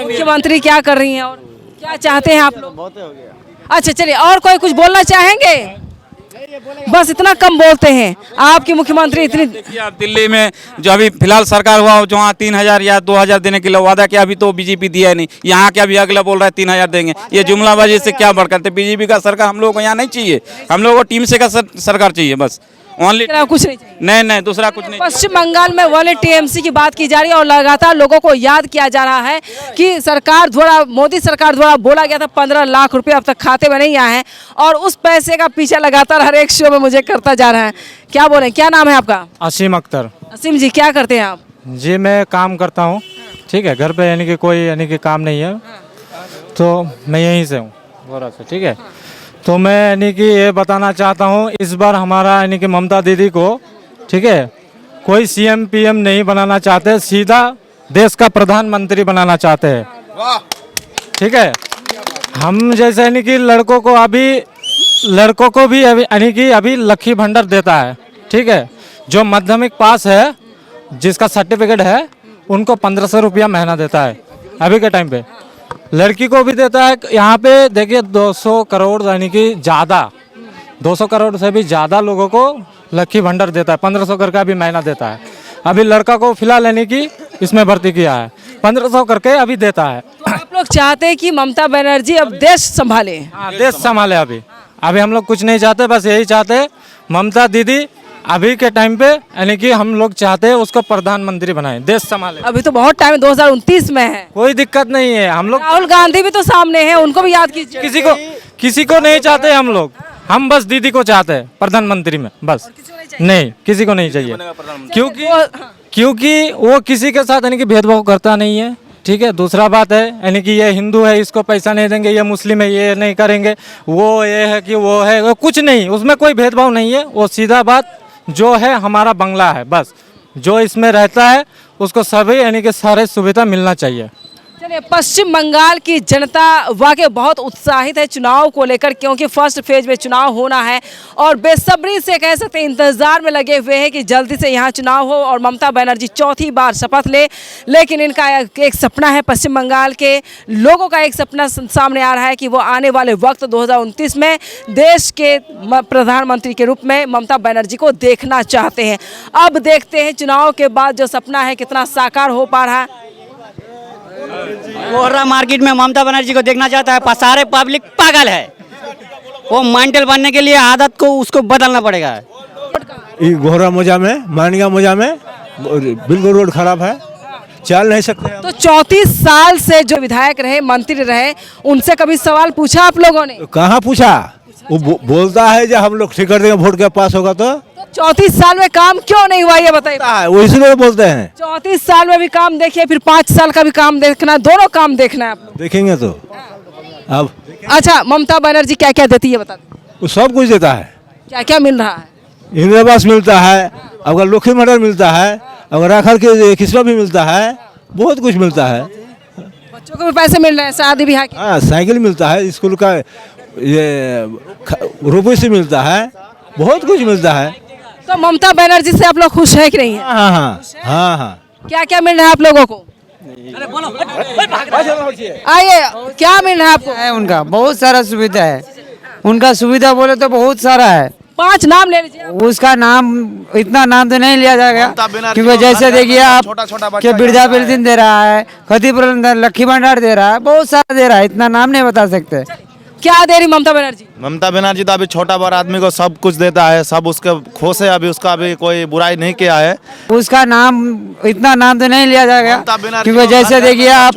मुख्यमंत्री क्या कर रही हैं और क्या चाहते हैं आप लोग? अच्छा चलिए, और कोई कुछ बोलना चाहेंगे? बस इतना कम बोलते हैं आपके मुख्यमंत्री इतनी। देखिए, आप दिल्ली में जो अभी फिलहाल सरकार हुआ जो वहाँ 3000 या 2000 देने के लिए वादा किया, अभी तो बीजेपी दिया नहीं। यहाँ क्या अभी अगला बोल रहा है 3000 देंगे। ये जुमलाबाजी से क्या बढ़ करते? बीजेपी का सरकार हम लोगों को यहाँ नहीं चाहिए, हम लोगों को टीम से का सरकार चाहिए बस। ओनली कुछ नहीं चाहिए। नहीं, दूसरा कुछ नहीं। पश्चिम बंगाल में ओनली टीएमसी की बात की जा रही है और लगातार लोगों को याद किया जा रहा है कि सरकार द्वारा, मोदी सरकार द्वारा बोला गया था 15 लाख रुपए अब तक खाते में नहीं आए हैं और उस पैसे का पीछा लगातार हर एक शो में मुझे करता जा रहा है। क्या बोलें, क्या नाम है आपका? असीम अख्तर। असीम जी, क्या करते हैं आप? जी मैं काम करता हूँ, ठीक है, घर पे यानी कि कोई यानी कि काम नहीं है, तो मैं यहीं से हूँ गोरा से, ठीक है। तो मैं यानी कि ये बताना चाहता हूँ, इस बार हमारा यानी कि ममता दीदी को, ठीक है, कोई सीएम पीएम नहीं बनाना चाहते, सीधा देश का प्रधानमंत्री बनाना चाहते हैं, ठीक है। हम जैसे यानी कि लड़कों को भी यानी कि अभी लक्की भंडार देता है, ठीक है। जो माध्यमिक पास है, जिसका सर्टिफिकेट है, उनको 1500 रुपया महीना देता है अभी के टाइम पे। लड़की को भी देता है। यहाँ पे देखिए 200 करोड़ यानी कि ज़्यादा, 200 करोड़ से भी ज़्यादा लोगों को लक्की भंडार देता है, 1500 करके अभी महीना देता है। अभी लड़का को फिलहाल यानी कि इसमें भर्ती किया है, 1500 करके अभी देता है। तो आप लोग चाहते हैं कि ममता बनर्जी अब देश संभाले? हाँ, देश संभाले। अभी हम लोग कुछ नहीं चाहते, बस यही चाहते हैं ममता दीदी अभी के टाइम पे यानी कि हम लोग चाहते हैं उसको प्रधानमंत्री बनाए, देश संभाले। अभी तो बहुत टाइम 2029 में है, कोई दिक्कत नहीं है। हम लोग, राहुल गांधी भी तो सामने है, उनको भी याद कीजिए। किसी को नहीं चाहते हम लोग, हम बस दीदी को चाहते हैं प्रधानमंत्री में, बस। नहीं, किसी को नहीं चाहिए, क्योंकि वो किसी के साथ यानी कि भेदभाव करता नहीं है, ठीक है। दूसरा बात है यानी कि ये हिंदू है इसको पैसा नहीं देंगे, ये मुस्लिम है ये नहीं करेंगे, वो ये है कि वो है, वो कुछ नहीं, उसमें कोई भेदभाव नहीं है। वो सीधा बात जो है हमारा बंगला है, बस जो इसमें रहता है उसको सभी यानी कि सारे सुविधा मिलना चाहिए। चलिए, पश्चिम बंगाल की जनता वाकई बहुत उत्साहित है चुनाव को लेकर, क्योंकि फर्स्ट फेज में चुनाव होना है और बेसब्री से कह सकते हैं इंतजार में लगे हुए हैं कि जल्दी से यहाँ चुनाव हो और ममता बनर्जी चौथी बार शपथ ले। लेकिन इनका एक सपना है, पश्चिम बंगाल के लोगों का एक सपना सामने आ रहा है कि वो आने वाले वक्त 2029 में देश के प्रधानमंत्री के रूप में ममता बनर्जी को देखना चाहते हैं। अब देखते हैं चुनाव के बाद जो सपना है कितना साकार हो पा रहा है। कोहरा मार्केट में ममता बनर्जी को देखना चाहता है, सारे पब्लिक पागल है। वो मेंटल बनने के लिए आदत को उसको बदलना पड़ेगा। गोहरा मोजा में, मानिया मोजा में बिल्कुल रोड खराब है, चल नहीं सकते। तो 34 साल से जो विधायक रहे, मंत्री रहे, उनसे कभी सवाल पूछा आप लोगों ने? कहाँ पूछा? वो बोलता है जब हम लोग ठीक कर देंगे, वोट के पास होगा तो 34 साल में काम क्यों नहीं हुआ ये बताइए। वो इसलिए बोलते हैं। 34 साल में भी काम देखिए, फिर 5 साल का भी काम देखना, दोनों काम देखना है आप लोग। देखेंगे तो अब। अच्छा, ममता बनर्जी क्या क्या देती है बता दो। वो सब कुछ देता है। क्या क्या मिल रहा है? इंदिरा आवास मिलता है, अगर लक्की भंडार मिलता है, अगर राखल के किस्सा भी मिलता है, बहुत कुछ मिलता है। बच्चों को भी पैसे मिल रहे हैं, शादी ब्याह के। हाँ, साइकिल मिलता है, स्कूल का ये रुपये से मिलता है, बहुत कुछ मिलता है। तो ममता बनर्जी से आप लोग खुश है कि नहीं है? हाँ हाँ हाँ हाँ। क्या क्या मिल रहा है आप लोगों को? आइए, क्या मिल रहा है आपको? उनका बहुत सारा सुविधा है, उनका सुविधा बोले तो बहुत सारा है। 5 नाम ले लीजिए। उसका नाम, इतना नाम तो नहीं लिया जाएगा, क्योंकि जैसे देखिए आप कि वृद्धा पेंशन दे रहा है, क्षतिपूर्ति, लक्की भंडार दे रहा है, बहुत सारा दे रहा है, इतना नाम नहीं बता सकते। क्या दे रही ममता बनर्जी? ममता बनर्जी तो अभी छोटा बड़ा आदमी को सब कुछ देता है, सब उसके खुश है, अभी उसका अभी कोई बुराई नहीं किया है। उसका नाम, इतना नाम तो नहीं लिया जाएगा, क्योंकि जैसे देखिए आप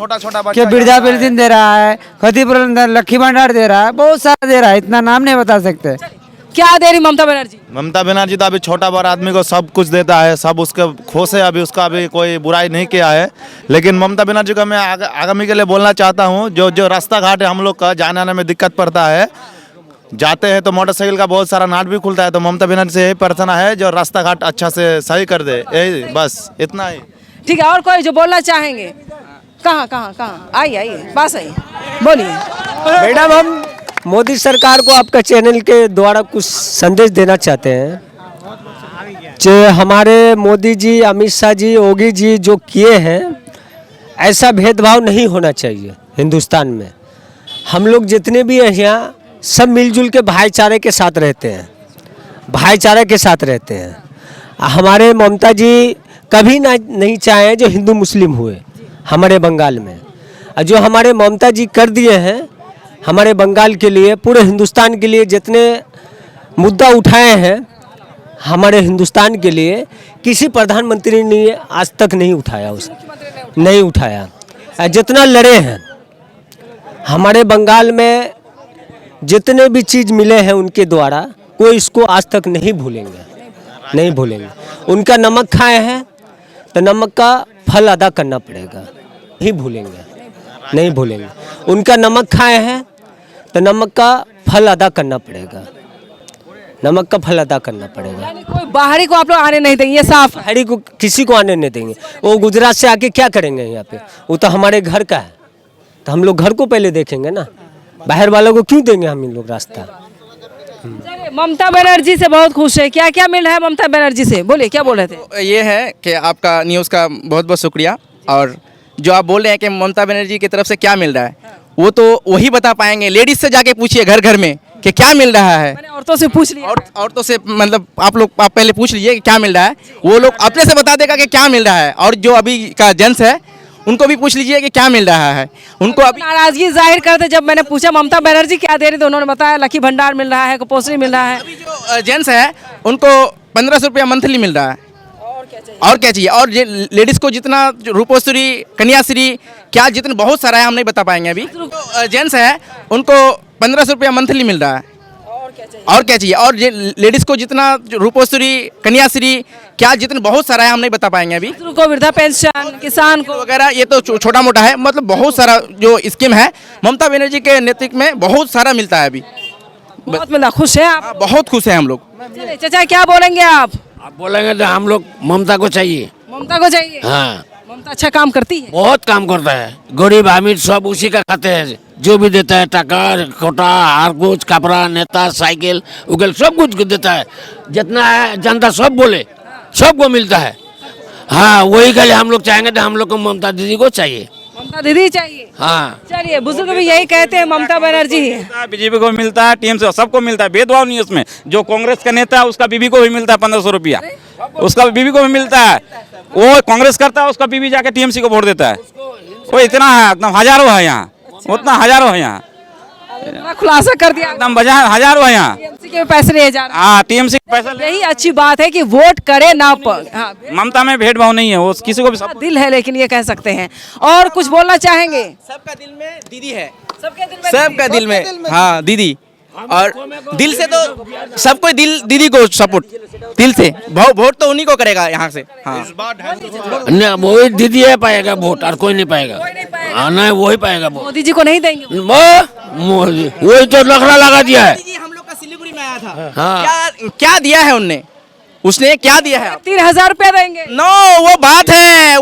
कि वृद्धा पेंशन दे रहा है, क्षतिपूर्ति, लक्की भंडार दे रहा है, बहुत सारा दे रहा है, इतना नाम नहीं बता सकते। क्या दे रही ममता बनर्जी? ममता बनर्जी तो अभी छोटा बड़ा आदमी को सब कुछ देता है, सब उसके खुश है, अभी उसका अभी कोई बुराई नहीं किया है। लेकिन ममता बनर्जी का मैं आगामी के लिए बोलना चाहता हूँ, जो रास्ता घाट है हम लोग का जाने आने में दिक्कत पड़ता है, जाते हैं तो मोटरसाइकिल का बहुत सारा नाट भी खुलता है। तो ममता बनर्जी से यही प्रार्थना है जो रास्ता घाट अच्छा से सही कर दे, यही बस इतना ही। ठीक है, और कोई जो बोलना चाहेंगे? कहाँ आइए पास आइए, बोलिए। मैडम, हम मोदी सरकार को आपका चैनल के द्वारा कुछ संदेश देना चाहते हैं। जो हमारे मोदी जी, अमित शाह जी, योगी जी जो किए हैं, ऐसा भेदभाव नहीं होना चाहिए हिंदुस्तान में। हम लोग जितने भी हैं यहाँ सब मिलजुल के भाईचारे के साथ रहते हैं, भाईचारे के साथ रहते हैं। हमारे ममता जी कभी नहीं चाहे जो हिंदू मुस्लिम हुए हमारे बंगाल में। जो हमारे ममता जी कर दिए हैं हमारे बंगाल के लिए, पूरे हिंदुस्तान के लिए जितने मुद्दा उठाए हैं हमारे हिंदुस्तान के लिए, किसी प्रधानमंत्री ने आज तक नहीं उठाया, नहीं उठाया। जितना लड़े हैं हमारे बंगाल में, जितने भी चीज़ मिले हैं उनके द्वारा, कोई इसको आज तक नहीं भूलेंगे, नहीं भूलेंगे। उनका नमक खाए हैं तो नमक का फल अदा करना पड़ेगा, नहीं भूलेंगे, नहीं भूलेंगे। उनका नमक खाए हैं तो नमक का फल अदा करना पड़ेगा, नमक का फल अदा करना पड़ेगा। यानी कोई बाहरी को आप लोग आने नहीं देंगे, ये साफ? बाहरी को किसी को आने नहीं देंगे। वो गुजरात से आके क्या करेंगे यहाँ पे? वो तो हमारे घर का है, तो हम लोग घर को पहले देखेंगे ना, बाहर वालों को क्यों देंगे हम लोग रास्ता? चलिए, ममता बनर्जी से बहुत खुश है, क्या क्या मिल रहा है ममता बनर्जी से? बोलिए, क्या बोल रहे थे? ये है कि आपका न्यूज़ का बहुत बहुत शुक्रिया। और जो आप बोल रहे हैं कि ममता बनर्जी की तरफ से क्या मिल रहा है, वो तो वही बता पाएंगे। लेडीज से जाके पूछिए घर घर में कि क्या मिल रहा है। मैंने औरतों से पूछ लिया, औरतों से मतलब आप पहले पूछ लीजिए कि क्या मिल रहा है, वो लोग अपने से बता देगा कि क्या मिल रहा है। और जो अभी का जेंट्स है उनको भी पूछ लीजिए कि क्या मिल रहा है। उनको अभी नाराजगी जाहिर करते जब मैंने पूछा ममता बनर्जी क्या दे रही, तो उन्होंने बताया लकी भंडार मिल रहा है, कुपोषणी मिल रहा है। अभी जो जेंट्स है उनको 1500 रुपया मंथली मिल रहा है। और क्या चाहिए? और लेडीज को जितना रूपोश्री, कन्याश्री, क्या जितना बहुत सारा है, हम नहीं बता पाएंगे अभी। जेंट्स है उनको 1500 रुपया मंथली मिल रहा है। और क्या चाहिए? और लेडीज को जितना रूपोश्री, कन्याश्री, क्या जितना बहुत सारा है, हम नहीं बता पाएंगे अभी। को वृद्धा पेंशन, किसान को वगैरह, ये तो छोटा मोटा है। मतलब बहुत सारा जो स्कीम है ममता बनर्जी के नेतृत्व में बहुत सारा मिलता है अभी। बहुत मिला। खुश है आप? बहुत खुश हैं हम लोग। चलिए चाचा, क्या बोलेंगे आप? बोलेंगे तो हम लोग ममता को चाहिए। ममता को चाहिए? हाँ, ममता अच्छा काम करती है, बहुत काम करता है। गरीब अमीर सब उसी का खाते हैं, जो भी देता है, टका कोटा, हर कुछ, कपड़ा, नेता, साइकिल, उगल, सब कुछ देता है। जितना है जनता सब बोले, सबको मिलता है। हाँ, वही के लिए हम लोग चाहेंगे तो हम लोग को ममता दीदी को चाहिए। ममता दीदी चाहिए? हाँ। चलिए, बुजुर्ग भी यही कहते हैं, ममता बनर्जी ही है। बीजेपी को मिलता है, टीएमसी सबको मिलता है, भेदभाव नहीं है उसमें। जो कांग्रेस का नेता है उसका बीबी को भी मिलता है 1500 रुपया, उसका बीबी को भी मिलता है। वो कांग्रेस करता है, उसका बीबी जाके टीएमसी को वोट देता है। वो इतना है, एकदम हजारों है यहाँ, उतना हजारों है यहाँ, खुलासा कर दिया एकदम बाजार हजारों है यहाँ। टीएमसी के पैसे लिए जा रहे हैं। हाँ, टीएमसी के पैसा। यही अच्छी बात है कि वोट करे ना पर। हाँ, ममता में भेदभाव नहीं है, वो किसी को भी सब दिल है, लेकिन ये कह सकते हैं। और कुछ बोलना चाहेंगे? सबका दिल में दीदी है, सबका दिल में हाँ दीदी। और दिल से तो सब कोई दीदी को सपोर्ट, दिल से वोट तो उन्हीं को करेगा यहाँ से। हाँ, नहीं, वही दीदी है पाएगा वोट, और कोई नहीं पाएगा। हाँ, नहीं, वही पाएगा वोट। मोदी जी को नहीं देंगे? मोदी वही तो लखड़ा लगा दिया है। हम लोग का सिलीगुड़ी में आया था। हाँ। क्या दिया है उनने? उसने क्या दिया है? 3000 रुपया देंगे? नो, वो बात है,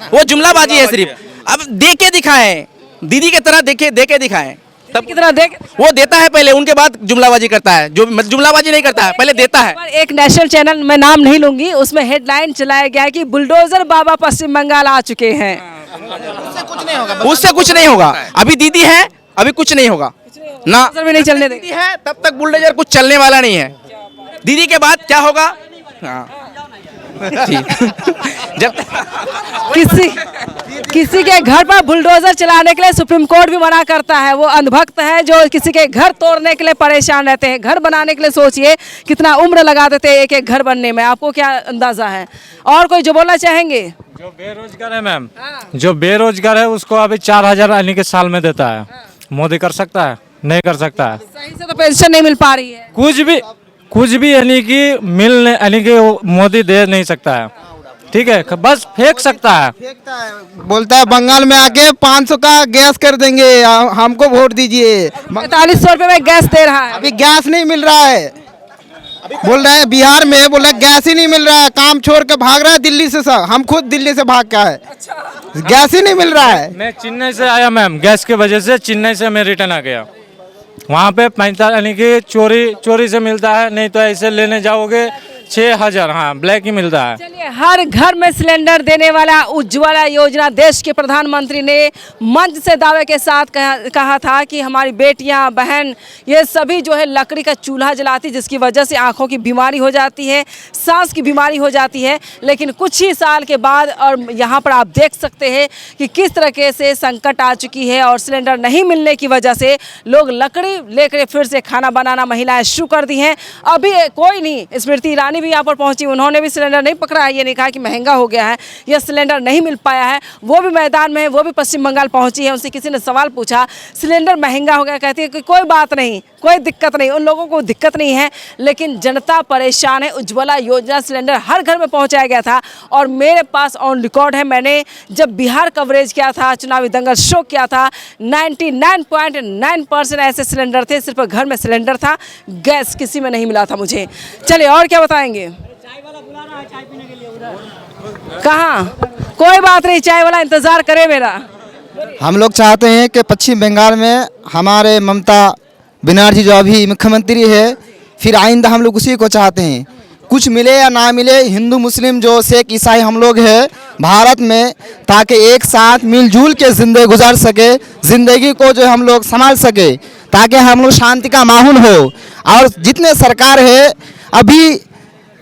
वो जुमलाबाजी है सिर्फ। अब दे के दिखाएं, दीदी की तरह दे के दिखाएं, तब कितना देख। वो देता है पहले, उनके बाद जुमलाबाजी करता है। जो जुमलाबाजी नहीं करता है, पहले देता है। एक नेशनल चैनल, मैं नाम नहीं लूंगी, उसमें हेडलाइन चलाया गया है कि बुलडोजर बाबा पश्चिम बंगाल आ चुके हैं। उससे कुछ नहीं होगा। अभी दीदी है, अभी कुछ नहीं होगा ना, भी नहीं चलने दीदी है तब तक बुलडोजर कुछ चलने वाला नहीं है। दीदी के बाद क्या होगा? हाँ। जब किसी के घर पर बुलडोजर चलाने के लिए सुप्रीम कोर्ट भी मना करता है। वो अंधभक्त है जो किसी के घर तोड़ने के लिए परेशान रहते हैं। घर बनाने के लिए सोचिए कितना उम्र लगा देते हैं एक एक घर बनने में, आपको क्या अंदाजा है? और कोई जो बोलना चाहेंगे? जो बेरोजगार है मैम, जो बेरोजगार है उसको अभी 4000 यानी कि साल में देता है। मोदी कर सकता है? नहीं कर सकता है। सही से तो पेंशन नहीं मिल पा रही है। कुछ भी यानी कि मिलने, यानी कि मोदी दे नहीं सकता है। ठीक है, बस फेंक सकता है। बोलता है बंगाल में आके 500 का गैस कर देंगे, हमको वोट दीजिए। 4500 रुपए में गैस दे रहा है। अभी गैस नहीं मिल रहा है, बोल रहे हैं बिहार में, बोल रहे गैस ही नहीं मिल रहा है, काम छोड़ के भाग रहा है दिल्ली से। सब हम खुद दिल्ली से भाग के आए, गैस ही नहीं मिल रहा है। मैं चेन्नई से आया मैम, गैस की वजह से चेन्नई से मैं रिटर्न आ गया। वहाँ पे 45 यानी कि चोरी से मिलता है, नहीं तो ऐसे लेने जाओगे 6000, हाँ ब्लैक ही मिलता है। चलिए, हर घर में सिलेंडर देने वाला उज्ज्वला योजना देश के प्रधानमंत्री ने मंच से दावे के साथ कहा था कि हमारी बेटियां, बहन, ये सभी जो है लकड़ी का चूल्हा जलाती, जिसकी वजह से आंखों की बीमारी हो जाती है, सांस की बीमारी हो जाती है। लेकिन कुछ ही साल के बाद, और यहाँ पर आप देख सकते हैं कि किस तरीके से संकट आ चुकी है, और सिलेंडर नहीं मिलने की वजह से लोग लकड़ी लेकर फिर से खाना बनाना महिलाएं शुरू कर दी हैं। अभी कोई नहीं, स्मृति ईरानी भी यहाँ पर पहुंची, उन्होंने भी सिलेंडर नहीं पकड़ा है, ये नहीं कहा कि महंगा हो गया है या सिलेंडर नहीं मिल पाया है। वो भी मैदान में है, वो भी पश्चिम बंगाल पहुंची है। उनसे किसी ने सवाल पूछा, सिलेंडर महंगा हो गया, कहती है कि कोई बात नहीं, कोई दिक्कत नहीं, उन लोगों को दिक्कत नहीं है, लेकिन जनता परेशान है। उज्ज्वला योजना सिलेंडर हर घर में पहुंचाया गया था, और मेरे पास ऑन रिकॉर्ड है, मैंने जब बिहार कवरेज किया था, चुनावी दंगल शो किया था, 99.9% ऐसे सिलेंडर थे, सिर्फ घर में सिलेंडर था, गैस किसी में नहीं मिला था मुझे। चलिए और क्या बताएंगे। कहाँ? कोई बात नहीं, चाय वाला इंतजार करे मेरा। हम लोग चाहते हैं कि पश्चिम बंगाल में हमारे ममता बनर्जी जो अभी मुख्यमंत्री है, फिर आइंदा हम लोग उसी को चाहते हैं। कुछ मिले या ना मिले, हिंदू मुस्लिम जो सिख ईसाई हम लोग हैं भारत में, ताकि एक साथ मिलजुल के जिंदगी गुजार सके, ज़िंदगी को जो हम लोग संभाल सके, ताकि हम लोग शांति का माहौल हो। और जितने सरकार है, अभी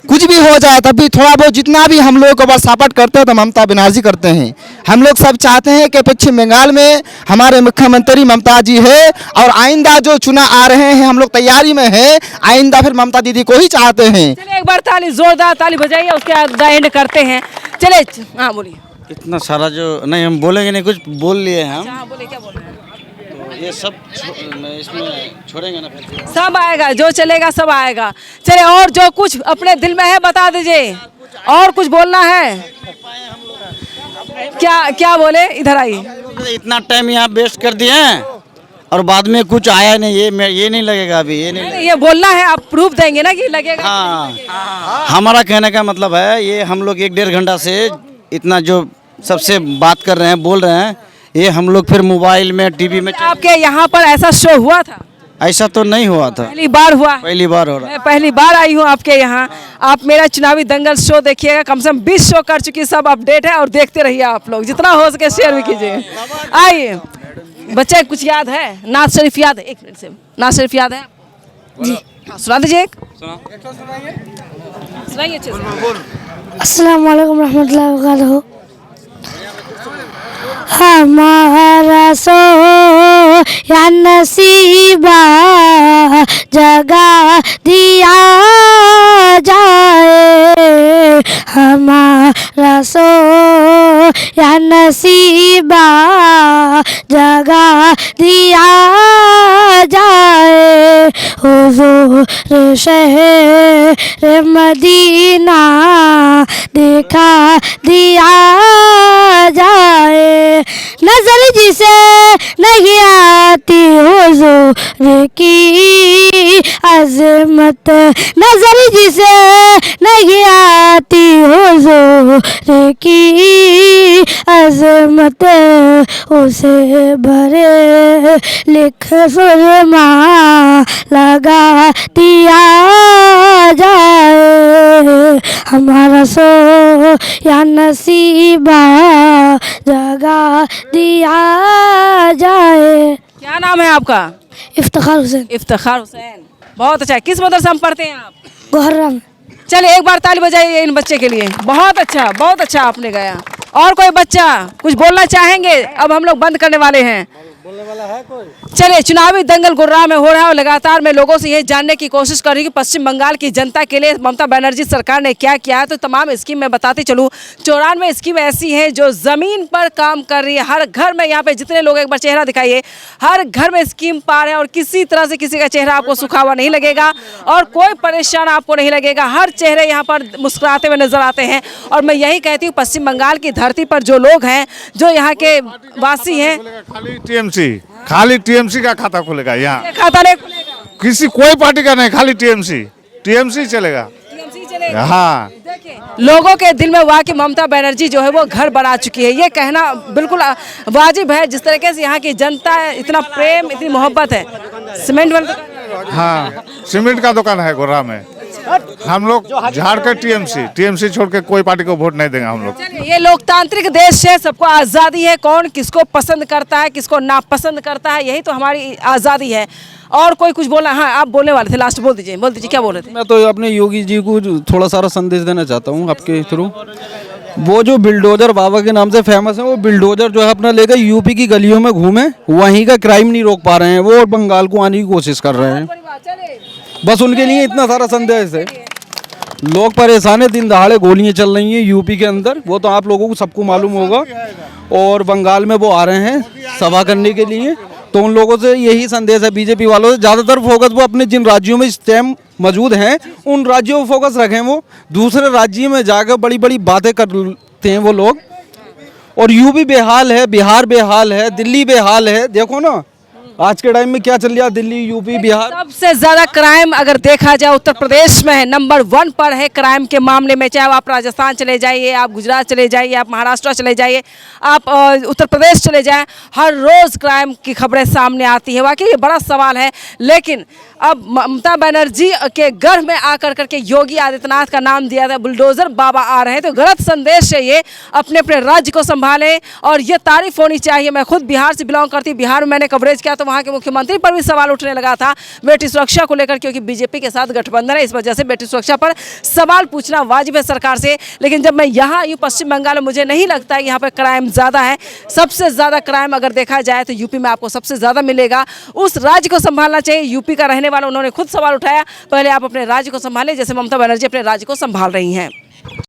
कुछ भी हो जाए तभी थोड़ा बहुत जितना भी हम लोग को बस सपोर्ट करते हैं तो ममता बनर्जी करते हैं। हम लोग सब चाहते हैं कि पश्चिम बंगाल में हमारे मुख्यमंत्री ममता जी है, और आइंदा जो चुनाव आ रहे हैं हम लोग तैयारी में है, आइंदा फिर ममता दीदी को ही चाहते हैं। चलिए एक बार ताली, जोरदार ताली बजाइए, उसके बाद एंड करते हैं। चले, हाँ बोलिए। इतना सारा जो नहीं हम बोलेंगे नहीं, कुछ बोल लिए हैं हम। बोले, क्या बोल रहे हैं? ये सब इसमें छोड़ेंगे ना, फिर सब आएगा, जो चलेगा सब आएगा। चले, और जो कुछ अपने दिल में है बता दीजिए, और कुछ बोलना है? क्या बोले, इधर आइए। इतना टाइम यहाँ वेस्ट कर दिए हैं और बाद में कुछ आया नहीं, ये नहीं लगेगा अभी, ये नहीं, ये बोलना है, आप प्रूफ देंगे ना कि लगेगा। हाँ, हमारा कहने का मतलब है, ये हम लोग 1-1.5 घंटा से इतना जो सबसे बात कर रहे हैं, बोल रहे हैं, ये हम लोग फिर मोबाइल में, टीवी में। आपके यहाँ पर ऐसा शो हुआ था? ऐसा तो नहीं हुआ था, पहली बार हुआ। पहली बार हो रहा है। मैं पहली बार आई हूँ आपके यहाँ। आप मेरा चुनावी दंगल शो देखिएगा, कम से कम 20 शो कर चुकी, सब अपडेट है, और देखते रहिए आप लोग, जितना हो सके शेयर भी कीजिए। आइए, बच्चे कुछ याद है? नाज शरीफ याद है? 1 मिनट से, नाज शरीफ याद है जी? सुना दीजिए एक, सुनाइए अच्छे से। अस्सलाम वालेकुम रहमतुल्लाहि व बरकातहू। हमारा सो या नसीबा जगा दिया जाए, हमारा सो या नसीबा जगा दिया जाए, हुजूर शहर मदीना दिखा दिया जाए, नजर जिसे नहीं आती हुजूर की अजमत, नजर जिसे नहीं आती हुजूर की अजमत, उसे भरे लिख फरमा लगा दिया जाए, हमारा सो या नसीबा जगा दिया जाए। क्या नाम है आपका? इफ्तिखार हुसैन। इफ्तिखार हुसैन, बहुत अच्छा। किस मदरसा में पढ़ते हैं आप? गोहर्रा में। चलिए एक बार ताली बजाइए इन बच्चे के लिए, बहुत अच्छा आपने गाया। और कोई बच्चा कुछ बोलना चाहेंगे? अब हम लोग बंद करने वाले हैं। चलिए, चुनावी दंगल गुर्रा में हो रहा है और लगातार मैं लोगों से ये जानने की कोशिश कर रही हूँ कि पश्चिम बंगाल की जनता के लिए ममता बनर्जी सरकार ने क्या किया है। तो तमाम स्कीम मैं बताती चलूँ, 94 स्कीम ऐसी हैं जो ज़मीन पर काम कर रही है। हर घर में, यहाँ पे जितने लोग, एक बार चेहरा दिखाइए, हर घर में स्कीम पार है और किसी तरह से किसी का चेहरा आपको सूखा हुआ नहीं लगेगा और कोई परेशान आपको नहीं लगेगा। हर चेहरे यहाँ पर मुस्कुराते हुए नजर आते हैं। और मैं यही कहती हूँ, पश्चिम बंगाल की धरती पर जो लोग हैं, जो यहाँ के वासी हैं, खाली टीएमसी का खाता खुलेगा यहाँ, खाता नहीं खुलेगा, किसी कोई पार्टी का नहीं, खाली टीएमसी चलेगा। हाँ, लोगों के दिल में वाकई ममता बनर्जी जो है वो घर बना चुकी है, ये कहना बिल्कुल वाजिब है। जिस तरीके से यहाँ की जनता है, इतना प्रेम, इतनी मोहब्बत है। सीमेंट वाला, हाँ, सीमेंट का दुकान है गोरा में। हम लोग झाड़ कर टीएमसी छोड़ के कोई पार्टी को वोट नहीं देंगे हम लोग। ये लोकतांत्रिक देश है, सबको आज़ादी है, कौन किसको पसंद करता है, किसको नापसंद करता है, यही तो हमारी आज़ादी है। और कोई कुछ बोला? हाँ, आप बोलने वाले थे, लास्ट बोल दीजिए, क्या बोल रहे थे? मैं तो अपने योगी जी को थोड़ा सारा संदेश देना चाहता हूँ आपके थ्रू। वो जो बिल्डोजर बाबा के नाम से फेमस है, वो बिल्डोजर जो है अपना लेकर यूपी की गलियों में घूमे, वहीं का क्राइम नहीं रोक पा रहे हैं वो, और बंगाल को आने की कोशिश कर रहे हैं। बस उनके लिए इतना सारा संदेश है। लोग परेशान है, दिन दहाड़े गोलियां चल रही हैं यूपी के अंदर, वो तो आप लोगों को सबको मालूम होगा। और बंगाल में वो आ रहे हैं सभा करने के लिए, तो उन लोगों से यही संदेश है, बीजेपी वालों से, ज़्यादातर फोकस वो अपने जिन राज्यों में स्टेम मौजूद हैं उन राज्यों में फोकस रखें। वो दूसरे राज्य में जाकर बड़ी बड़ी बातें करते हैं वो लोग। और यूपी बेहाल है, बिहार बेहाल है, दिल्ली बेहाल है। देखो ना आज के टाइम में क्या चल रहा है, दिल्ली, यूपी, बिहार। सबसे ज्यादा क्राइम अगर देखा जाए उत्तर प्रदेश में है, नंबर 1 पर है क्राइम के मामले में। चाहे आप राजस्थान चले जाइए, आप गुजरात चले जाइए, आप महाराष्ट्र चले जाइए, आप उत्तर प्रदेश चले जाएं, हर रोज क्राइम की खबरें सामने आती है। वाकई ये बड़ा सवाल है। लेकिन अब ममता बनर्जी के घर में आकर करके योगी आदित्यनाथ का नाम दिया था, बुलडोजर बाबा आ रहे हैं, तो गलत संदेश है ये। अपने अपने राज्य को संभालें और ये तारीफ होनी चाहिए। मैं खुद बिहार से बिलोंग करती हूँ, बिहार में मैंने कवरेज किया तो वहाँ के मुख्यमंत्री पर भी सवाल उठने लगा था बेटी सुरक्षा को लेकर, क्योंकि बीजेपी के साथ गठबंधन है, इस वजह से बेटी सुरक्षा पर सवाल पूछना वाजिब है सरकार से। लेकिन जब मैं यहाँ आयु पश्चिम बंगाल में, मुझे नहीं लगता है यहाँ पर क्राइम ज़्यादा है। सबसे ज़्यादा क्राइम अगर देखा जाए तो यूपी में आपको सबसे ज़्यादा मिलेगा। उस राज्य को संभालना चाहिए। यूपी का रहने वाला, उन्होंने खुद सवाल उठाया, पहले आप अपने राज्य को संभालें, जैसे ममता बनर्जी अपने राज्य को संभाल रही हैं।